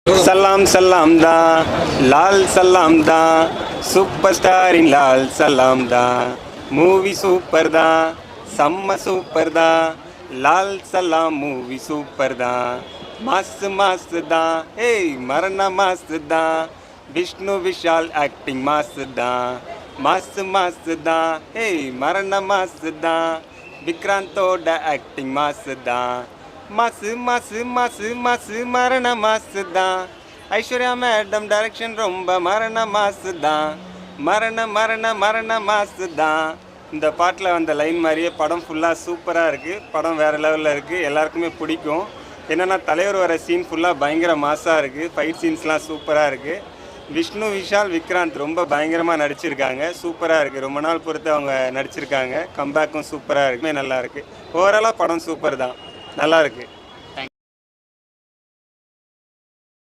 சலாம் சலாம் தான், லால் சலாம் தான், சூப்பர் ஸ்டாரின் லால் சலாம் தான். மூவி சூப்பர் தான், செம்ம சூப்பர் தான், லால் சலாம் மூவி சூப்பர் தான். மாசு மாசு தான், ஏய் மரண மாசு தான், விஷ்ணு விஷால் ஆக்டிங் மாசு தான். மாசு மாசு தான், ஏய் மரண மாசு தான், விக்ராந்தோட ஆக்டிங் மாசு தான். மாசு மாசு மாசு மாசு மரண மாசு தான். ஐஸ்வர்யா மேடம் டைரக்ஷன் ரொம்ப மரண மாசு தான். மரண மரண மரண மாசு தான். இந்த பாட்டில் வந்த லைன் மாதிரியே படம் ஃபுல்லாக சூப்பராக இருக்குது. படம் வேறு லெவலில் இருக்குது, எல்லாருக்குமே பிடிக்கும். என்னென்னா தலைவர் வர சீன் ஃபுல்லாக பயங்கர மாசாக இருக்குது. ஃபைட் சீன்ஸ்லாம் சூப்பராக இருக்குது. விஷ்ணு விஷால் விக்ராந்த் ரொம்ப பயங்கரமாக நடிச்சிருக்காங்க. சூப்பராக இருக்குது. ரொம்ப நாள் பொறுத்து அவங்க நடிச்சிருக்காங்க. கம்பேக்கும் சூப்பராக இருக்குமே, நல்லா இருக்குது. ஓவராலாக படம் சூப்பர் தான், நல்லா இருக்குது.